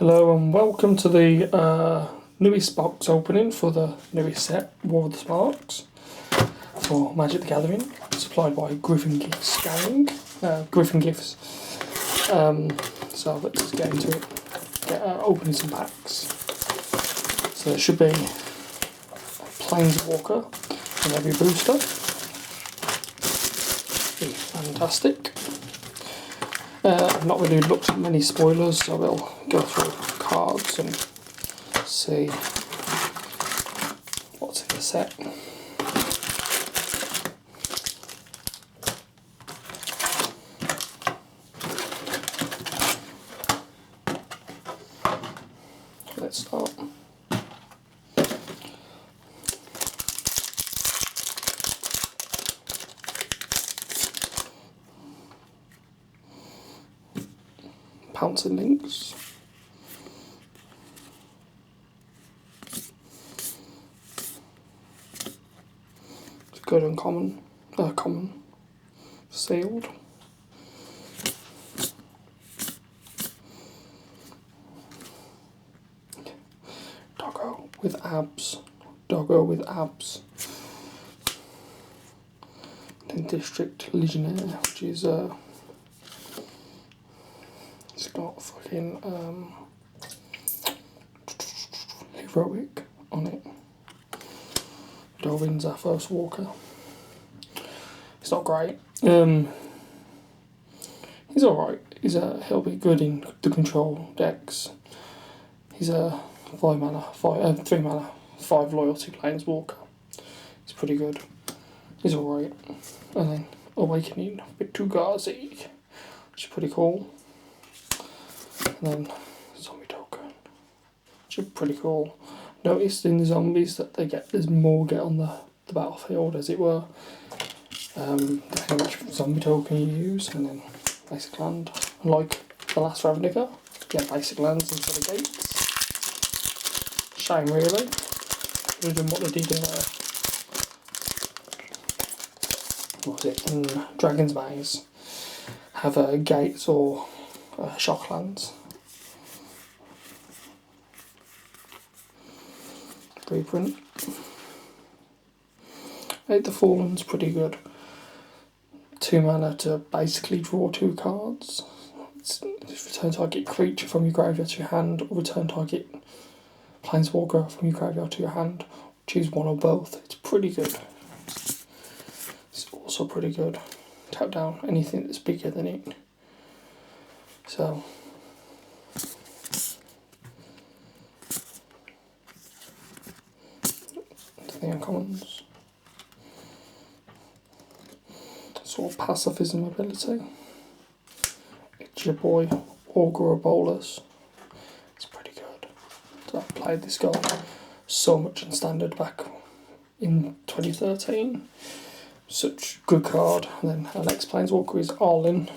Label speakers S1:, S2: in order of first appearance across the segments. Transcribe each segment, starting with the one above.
S1: Hello and welcome to the newest box opening for the newest set, War of the Sparks, for Magic the Gathering, supplied by Griffin Gifts Gang, Griffin Gifts. So let's just get into it, opening some packs. So there should be a Planeswalker in every booster. Be fantastic. I've not really looked at many spoilers, so we'll go through cards and see what's in the set. Let's start. Pouncing Lynx. It's good and common, sealed. Doggo with abs. Then District Legionnaire, which is it's got fucking heroic on it. Dovin's our first walker. It's not great. He's alright. He'll be good in the control decks. He's a 3 mana, 5 loyalty planeswalker. He's pretty good. He's alright. And then Awakening with Tugazi, which is pretty cool. And then Zombie Token, which is pretty cool. Noticed in the zombies that there's more get on the battlefield, as it were. Depending on which zombie token you use, and then basic land. Unlike the last Ravnica, you get basic lands instead of gates. Shame, really. Could have done what they did in in Dragon's Maze. Have gates or shock lands. Reprint. Eight the Fallen's pretty good. 2 mana to basically draw 2 cards. Return target creature from your graveyard to your hand, or return target planeswalker from your graveyard to your hand. Choose one or both. It's pretty good. It's also pretty good. Tap down anything that's bigger than it. So the uncommons. Sort of pacifism ability. It's your boy Augurobolus. It's pretty good. So I played this guy so much in standard back in 2013. Such good card. And then our next planeswalker is Arlinn,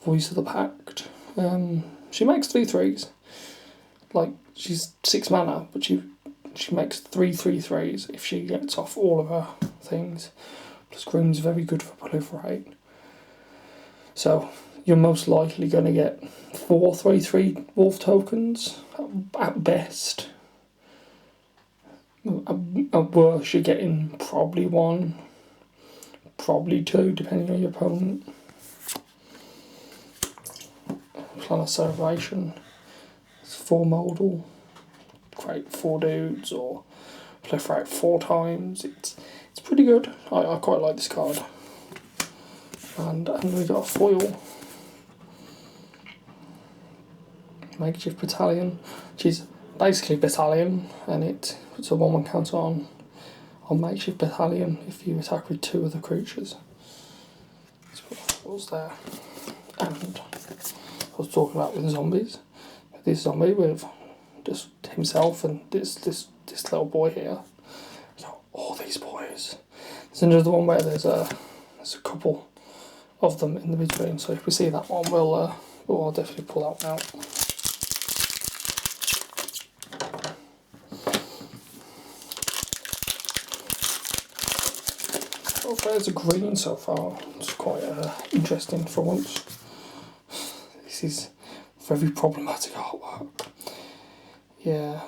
S1: Voice of the Pact. She makes 3/3s. Like, she's 6 mana, but she makes 3/3/3s if she gets off all of her things. Plus Green's very good for proliferate. So you're most likely going to get 4 3/3 wolf tokens at best. At worst, you're getting probably 1, probably 2, depending on your opponent. Plan of Celebration. It's 4 modal. Create 4 dudes or proliferate 4 times. It's pretty good. I quite like this card. And we got a foil. Makeshift Battalion, which is basically Battalion, and it puts a 1/1 counter on Makeshift Battalion if you attack with 2 other creatures. Let's put foils there. And I was talking about with the zombies. This zombie with just himself and this little boy here. So all these boys. There's another one where there's a couple of them in the between. So if we see that one, we'll definitely pull that one out. Well, there's a green so far. It's quite interesting for once. This is very problematic artwork. Yeah,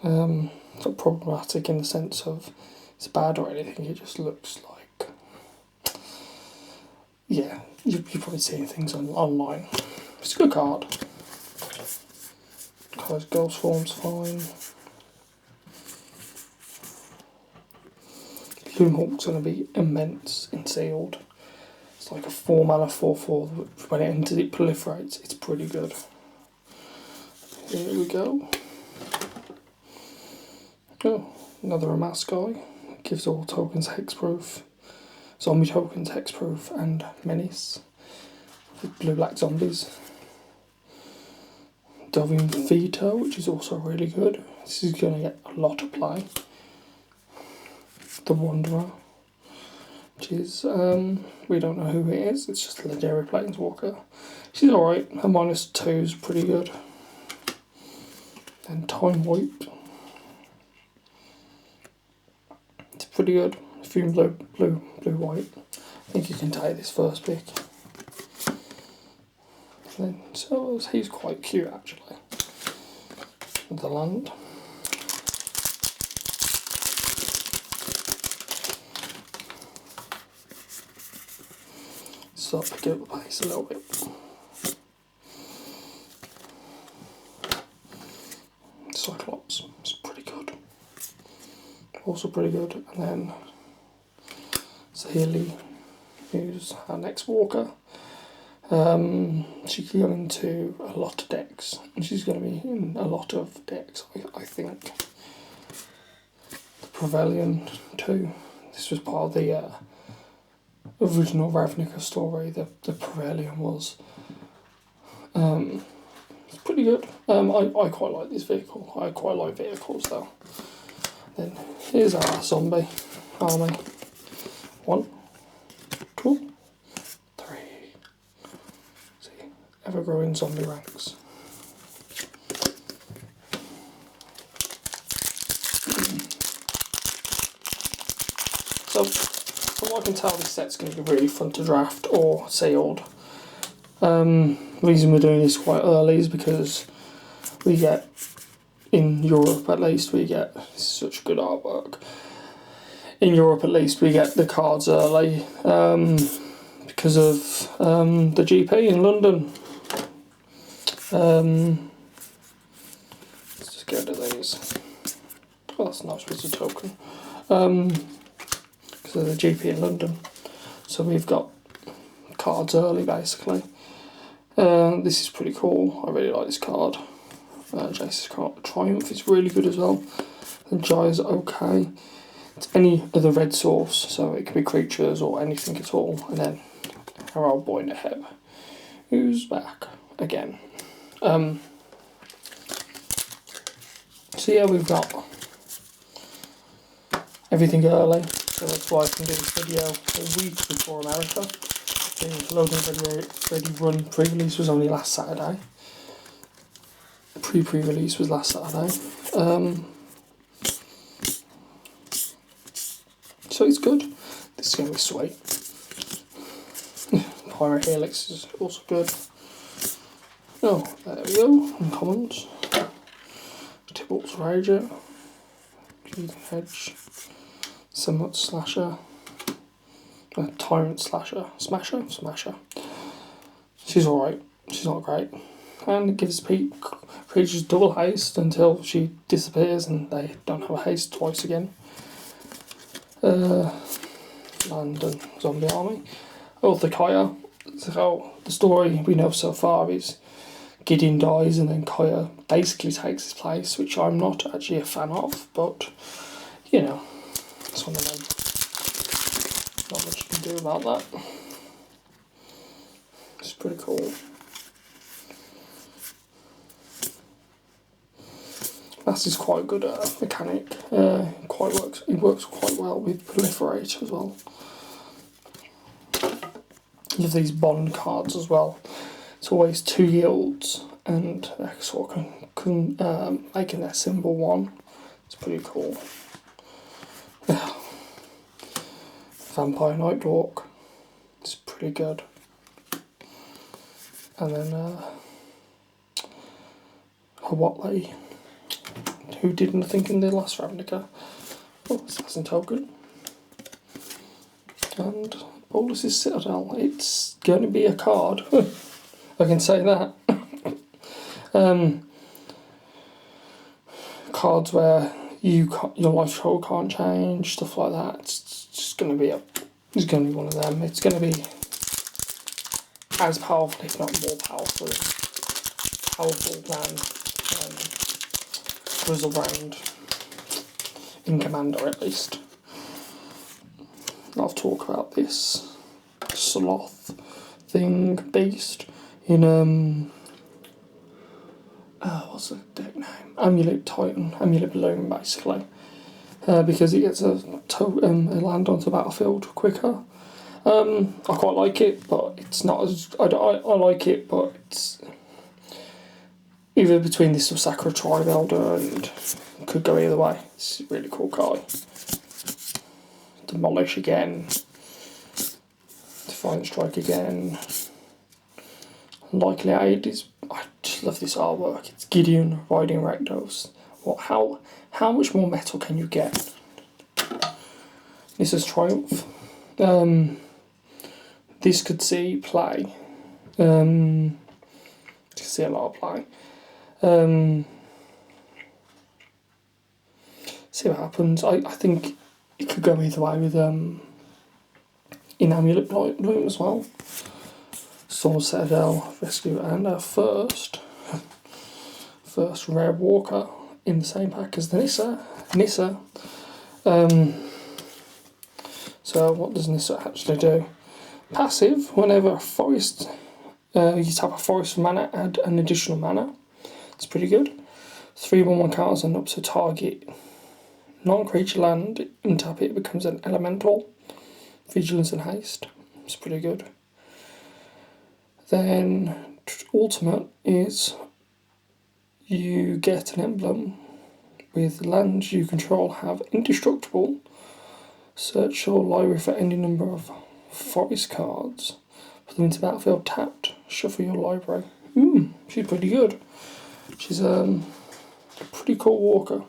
S1: it's not problematic in the sense of it's bad or anything, it just looks like, yeah, you're probably seeing things online. It's a good card. Ghost form's fine. Loomhawk's going to be immense in sealed. It's like a 4-mana 4/4. When it enters, it proliferates. It's pretty good. Here we go. Oh, another Amaskai. Gives all tokens hexproof. Zombie tokens hexproof and menace. With blue-black zombies. Delving Veto, which is also really good. This is going to get a lot of play. The Wanderer, which is, we don't know who it is, it's just a legendary Planeswalker. She's alright, her -2 is pretty good. And Time Wipe. It's pretty good. Fume blue, white. I think you can take this first pick. And then, so he's quite cute actually. The land. Start picking up the pace a little bit. Cyclops is pretty good. Also pretty good. And then Saheeli, who's our next walker. She can go into a lot of decks. And she's going to be in a lot of decks, I think. The Pavilion too. This was part of the original Ravnica story. The Pavilion was it's pretty good. I quite like this vehicle. I quite like vehicles though. Then here's our zombie army. 1, 2, 3. See, ever-growing zombie ranks. So, from what I can tell, this set's going to be really fun to draft or sealed. The reason we're doing this quite early is because we get, in Europe at least, we get such good artwork. In Europe at least, we get the cards early because of the GP in London. Let's just get rid of these. Oh, that's a nice piece of token. Because of the GP in London. So we've got cards early basically. This is pretty cool. I really like this card. Jace's Triumph is really good as well. And Jai's okay. It's any other red source, so it can be creatures or anything at all. And then our old boy Neheb, who's back again. So yeah, we've got everything early, so that's why I can do this video a week before America. The Loading Ready Run pre-release was only last Saturday. The pre-release was last Saturday. So it's good. This is going to be sweet. Pirate Helix is also good. Oh, there we go. Uncommons. Tybalt's Rager. Keegan Hedge. Somewhat Slasher. Tyrant Smasher. She's alright. She's not great. And it gives creatures double haste until she disappears and they don't have a haste twice again. Land and zombie army. Oh, the Kaya. So the story we know so far is Gideon dies and then Kaya basically takes his place, which I'm not actually a fan of, but you know, it's one of them. Not much you can do about that. It's pretty cool. That is quite a good mechanic. It works quite well with Proliferate as well. You have these bond cards as well. It's always 2 yields and sort of making their symbol 1. It's pretty cool. Yeah. Vampire Nightwalk. It's pretty good. And then Huatley, who did nothing in the last Ravnica. Oh, Assassin Token. And Bolas' Citadel. It's going to be a card. I can say that. Cards where your life total can't change, stuff like that. It's just going to be it's going to be one of them. It's going to be as powerful, if not more powerful than Griselbrand in Commander, at least. I'll talk about this sloth thing beast in what's the deck name? Amulet Titan, Amulet Balloon, basically, because it gets a land onto the battlefield quicker. I quite like it, but it's not as I like it, but it's either between this or Sakura Tribe Elder, and could go either way. It's a really cool card. Demolish again, Defiant Strike again. Likely Aid is. I just love this artwork. It's Gideon riding Rakdos. How much more metal can you get? This is Triumph. This could see play. See a lot of play. See what happens. I think it could go either way with in Amulet Bloom as well. Storm Citadel, Rescue, and our first rare walker in the same pack as the Nissa. So what does Nissa actually do? Passive, whenever a forest, you tap a forest mana, add an additional mana. It's pretty good. 3/1/1 counters and up to target non-creature land, and tap it becomes an elemental. Vigilance and haste. It's pretty good. Then ultimate is you get an emblem with lands you control have indestructible. Search your library for any number of forest cards. Put them into battlefield tapped. Shuffle your library. She's pretty good. She's a pretty cool walker.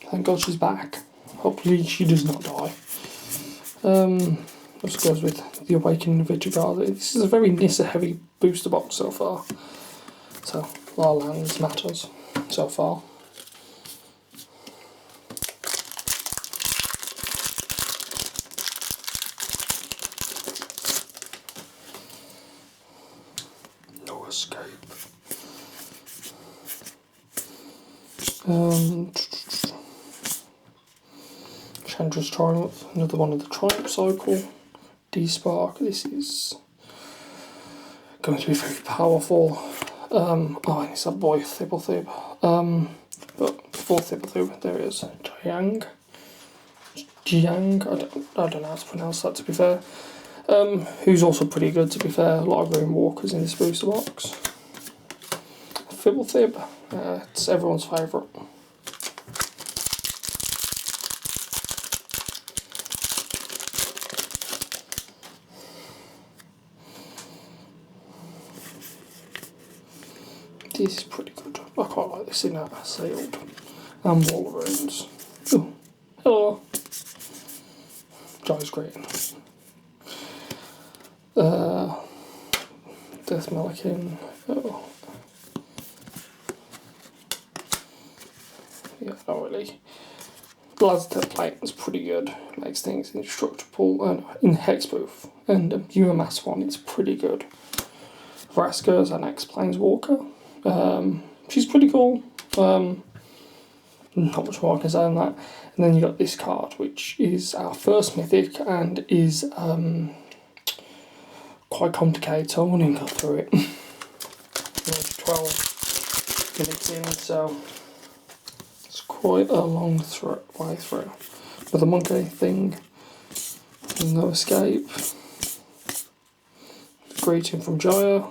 S1: Thank God she's back. Hopefully she does not die. This goes with the Awakening of Vitrigarda. This is a very Nissa heavy booster box so far. So a lot of lands matters so far. No escape. Chandra's Triumph, another one of the Triumph cycle. D-Spark, this is going to be very powerful. And it's that boy Thibblethib. But before Thibblethib, there is Jiang. I don't know how to pronounce that, to be fair. Who's also pretty good, to be fair. A lot of green walkers in this booster box. Thibblethib, it's everyone's favourite. This is pretty good. I quite like this in that sealed. And Wall of Runes. Oh, hello. Jai's great. Death Melican. Oh. Yeah, not really. Glaztep Platin's pretty good. Makes things indestructible and in hexproof. And UMS one, it's pretty good. Vraska's an X-Planeswalker. She's pretty cool. Not much more I can say on that. And then you got this card, which is our first mythic and is quite complicated, so I won't even go through it. 12 minutes in, so it's quite a long way through. With the monkey thing, no escape. Greeting from Jaya.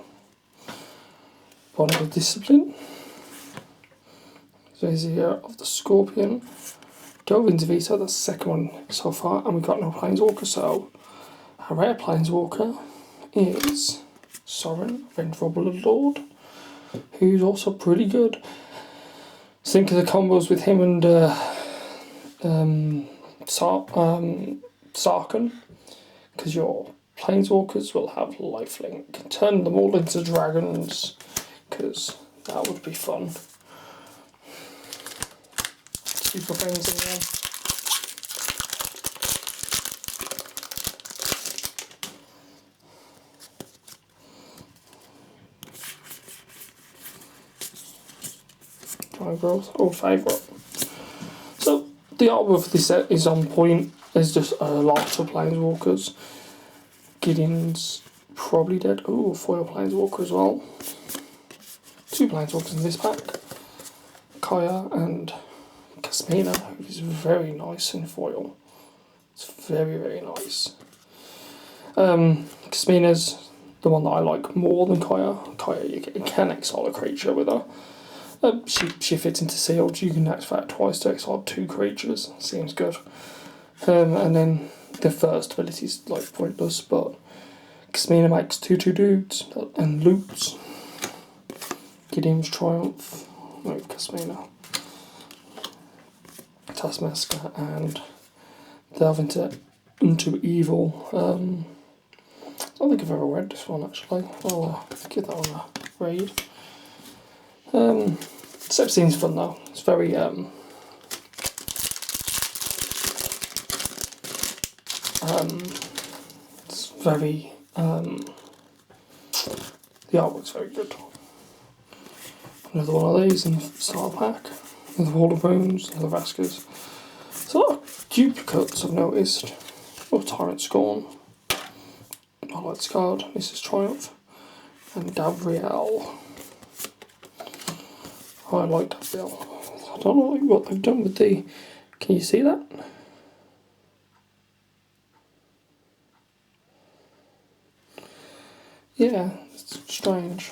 S1: Bond of Discipline. Vizier of the Scorpion. Delve into Vito, that's the second one so far, and we've got no Planeswalker, so our rare Planeswalker is Sorin, Vengeful Bloodlord. who's also pretty good. Think of the combos with him and Sarkhan, because your Planeswalkers will have lifelink. Turn them all into dragons, because that would be fun. Super things in there. Dry growth, old favourite. So the artwork of this set is on point. There's just lots of Planeswalkers. Gideon's probably dead. Oh, foil Planeswalker as well. 2 Planeswalkers in this pack. Kaya and Kasmina, who is very nice in foil. It's very, very nice. Kasmina's the one that I like more than Kaya. Kaya, you can exile a creature with her. She fits into sealed. You can activate twice to exile 2 creatures. Seems good. And then the first ability is like pointless, but Kasmina makes 2/2 dudes and loots. Gideon's Triumph with Kasmina. Taskmaster and delve into evil. I don't think I've ever read this one actually. I'll give that one a read. Set seems fun though. It's very the artwork's very good. Another one of these in the starter pack. Another Wall of Runes, another Vraskers. There's a lot of duplicates I've noticed. Oh, Tyrant Scorn. I like this card. This is Triumph. And Davriel. I like Davriel. I don't know what they've done with the... Can you see that? Yeah, it's strange.